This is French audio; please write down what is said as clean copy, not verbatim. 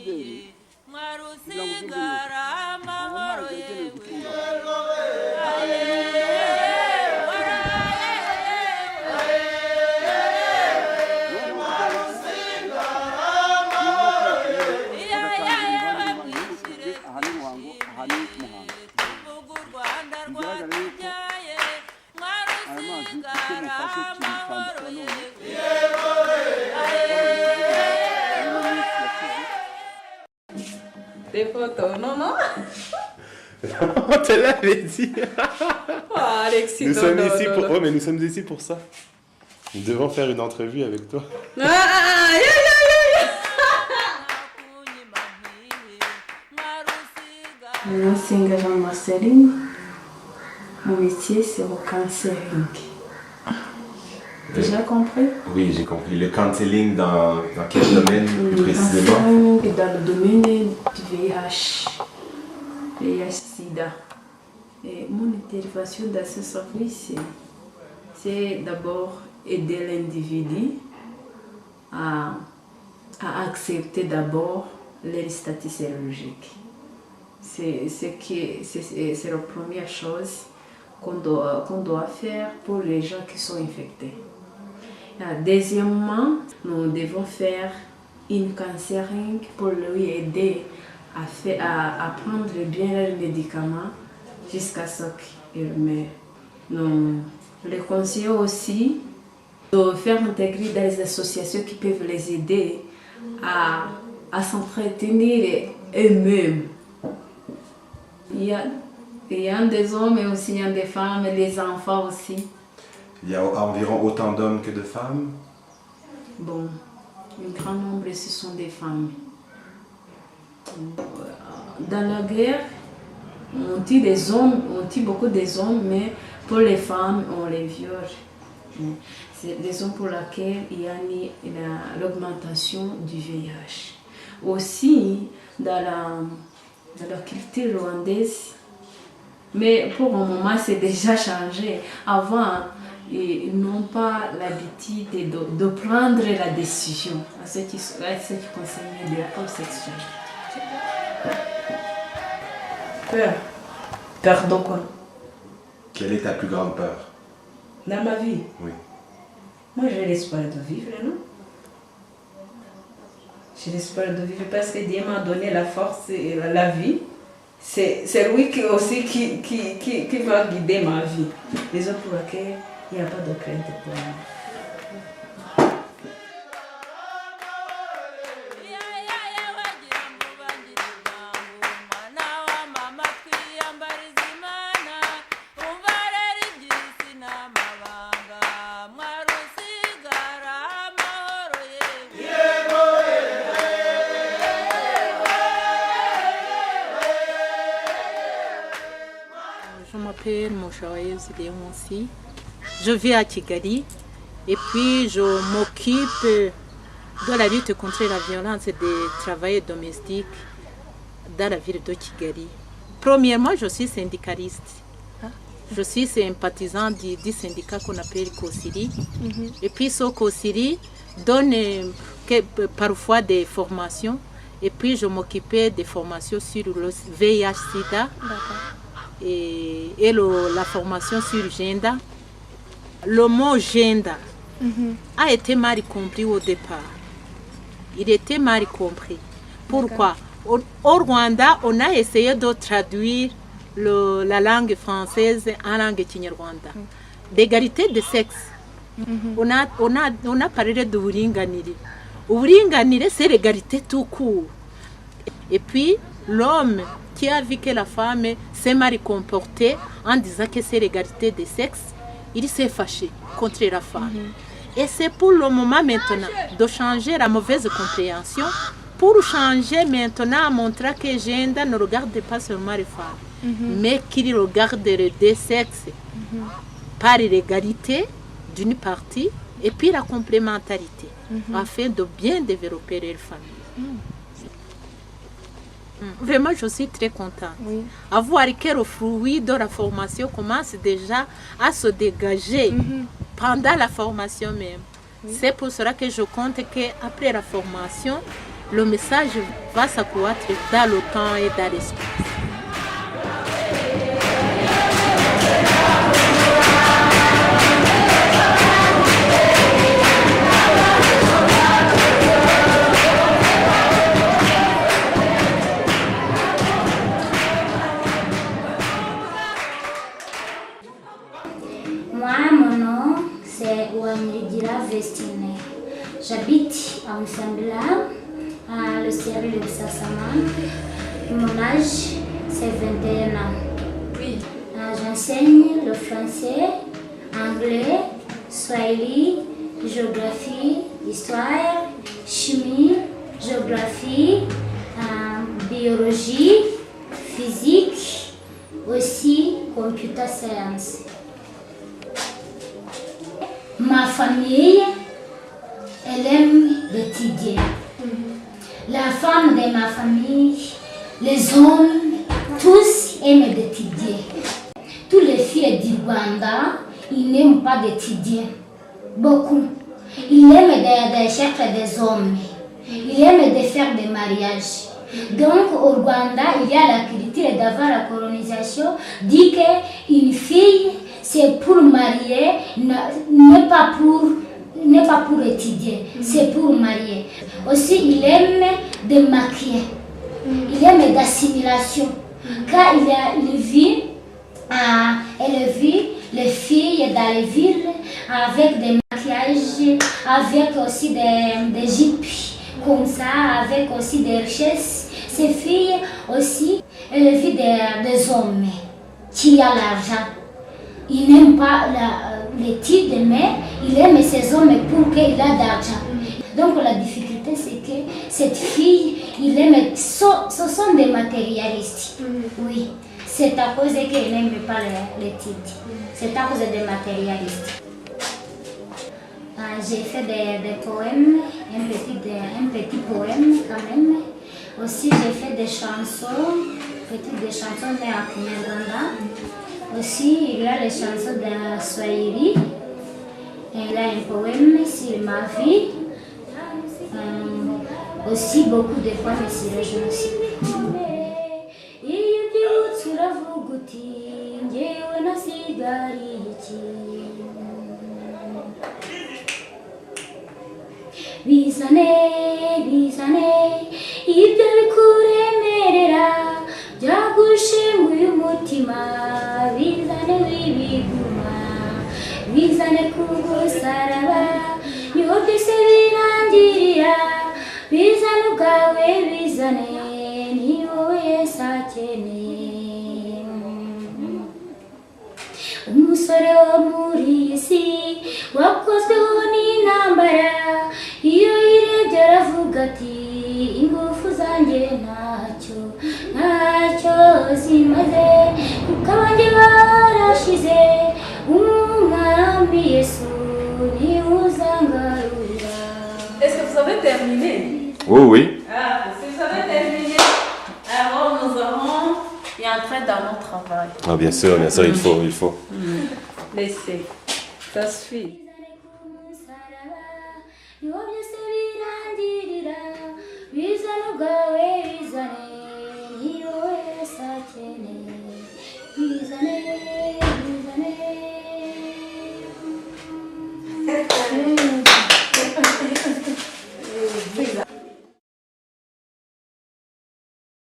icyizere kugira ngo ubyumve neza ayo mazi yagenewe gutunga aha ni Ruhango aha ni Muhanga bigaragara yuko aya mazi icyo mufashe kimutandukira Des photos, non? On te l'avait dit. Oh, Alexis, Nous sommes ici pour... Oh, mais nous sommes ici pour ça. Nous devons faire une entrevue avec toi. Nsenga Jean Marceline, mon métier c'est le counseling. Déjà compris? Oui, j'ai compris. Le counseling dans quel domaine plus précisément? Dans le domaine du VIH, VIH-Sida. Et mon intervention dans ce service, c'est d'abord aider l'individu à accepter d'abord les statuts sérologiques. C'est la première chose qu'on doit faire pour les gens qui sont infectés. Deuxièmement, nous devons faire une counseling pour lui aider à prendre bien leurs médicaments jusqu'à ce qu'il meure. Nous les conseillons aussi de faire intégrer dans les associations qui peuvent les aider à s'entretenir eux-mêmes. Il y a des hommes et aussi il y a des femmes et des enfants aussi. Il y a environ autant d'hommes que de femmes? Bon, un grand nombre ce sont des femmes. Dans la guerre, on tue des hommes, on tue beaucoup des hommes, mais pour les femmes, on les viole. C'est la raison pour laquelle il y a l'augmentation du VIH. Aussi, dans la culture rwandaise, mais pour le moment, c'est déjà changé. Avant, ils n'ont pas l'habitude de prendre la décision à ce qui concerne les rapports sexuels. Peur. Peur de quoi? Quelle est ta plus grande peur? Dans ma vie? Oui. Moi, j'ai l'espoir de vivre, non? J'ai l'espoir de vivre parce que Dieu m'a donné la force et la vie. C'est lui qui va guider ma vie. Raison pour laquelle il n'y a pas de crainte pour moi. Je m'appelle Moshawayezu Léonci. Je vis à Kigali et puis je m'occupe de la lutte contre la violence des travailleurs domestiques dans la ville de Kigali. Premièrement, je suis syndicaliste. Je suis sympathisant du syndicat qu'on appelle COSIRI. Et puis ce COSIRI donne parfois des formations. Et puis je m'occupais des formations sur le VIH-Sida et la formation sur gender. Le mot gender a été mal compris au départ. Il était mal compris. Pourquoi? Au Rwanda, on a essayé de traduire la langue française en langue kinyarwanda. D'égalité de sexe. On a parlé de uburinganire. Uburinganire, c'est l'égalité tout court. Et puis, l'homme qui a vu que la femme s'est mal comportée en disant que c'est l'égalité de sexe, il s'est fâché contre la femme. Et c'est pour le moment maintenant de changer la mauvaise compréhension, pour changer maintenant à montrer que gender ne regarde pas seulement les femmes, mais qu'il regarde les deux sexes par l'égalité d'une partie et puis la complémentarité, afin de bien développer leur famille. Vraiment, je suis très contente. À voir que le fruit de la formation commence déjà à se dégager pendant la formation même. C'est pour cela que je compte qu'après la formation, le message va s'accroître dans le temps et dans l'espace. Moi, mon nom, c'est Ouamridira Vestine. J'habite à Moussambila, à le Sierra de Sassaman. Mon âge, c'est 21 ans. Oui. J'enseigne le français, anglais, swahili, géographie, histoire, chimie, géographie, biologie, physique, aussi computer science. Ma famille, elle aime étudier. La femme de ma famille, les hommes, tous aiment étudier. Toutes les filles du Rwanda, ils n'aiment pas d'étudier. Beaucoup. Ils aiment de chercher des hommes. Ils aiment de faire des mariages. Donc au Rwanda, il y a la culture d'avant la colonisation, dit qu'une fille, c'est pour marier, n'est pas pour étudier, c'est pour marier. Aussi, il aime de maquiller, il aime d'assimilation. Car elle vit les filles dans les villes avec des maquillages, avec aussi des jupes comme ça, avec aussi des richesses. Ces filles aussi, elles vivent des hommes qui ont l'argent. Il n'aime pas l'étude, mais il aime ces hommes pour qu'il ait d'argent. Donc la difficulté, c'est que cette fille, il aime, ce sont des matérialistes. Oui, c'est à cause qu'il n'aime pas l'étude. C'est à cause des matérialistes. J'ai fait des poèmes, un petit poème quand même. Aussi, j'ai fait des chansons, des chansons mais en Kinyarwanda. Aussi, il y a les chansons de Swahili. Il y a un poème sur ma vie. Aussi, beaucoup de poèmes sur le génocide. Bizane, bizane, ibyo bikuremerera byagushenguye umutima, bizane wibiguma, bizane kugusaraba, niho byose birangirira, bizane ubwawe bizane, ni wowe Yesu akeneye. Umusore wo muri iyi si wakozweho n'intambara, iyo yirebye aravuga ati ingufu zanjye ntacyo zimaze, kuko abanjye barashize, umwami Yesu niwe uzangarurira. Est-ce que vous avez terminé? Oui, oui. Ah, si vous avez terminé, alors nous allons y entrer dans notre travail. Ah, bien sûr, il faut. Laissez, ça suffit. niho byose birangirira, bizana ubwawe